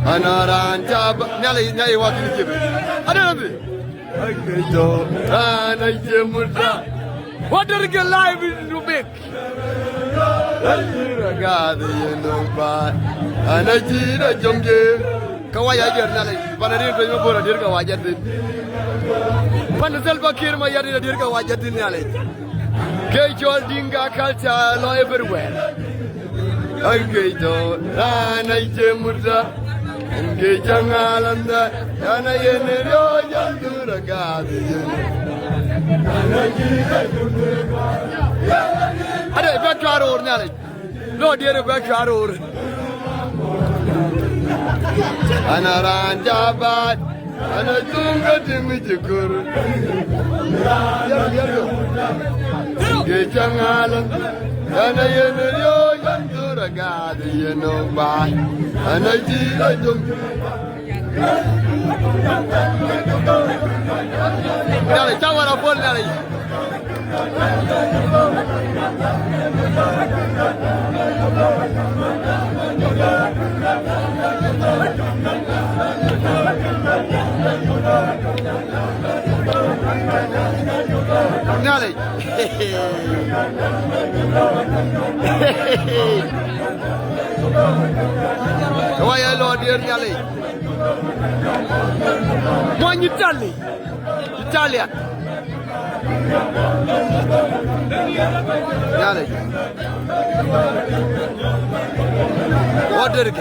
أنا رانجاب نالي واقف كده أنا نبي أكيدو أنا جمرة وادرك لايف نوبك أنا ينوبا أنا جيرا جمجي كوايا جرنالي بنادير كيما بورا دير كواجد بنزل بكير ما يدير دير كواجد نالي كيجول دينغا كالتا لو everywhere أكيدو أنا جمرة Nge jangalanda yana yenero jandura gadi Ade bekkaror nyale lo dire bekkaror Ana ranjabat ana tunga timijikur Nge jangalanda yana yenero jandura gadi yenoba Ana jira jom Nyale chawara pol nyale Nyale Kawaya lo dir nyale Mo Italy Italia Nyale What did it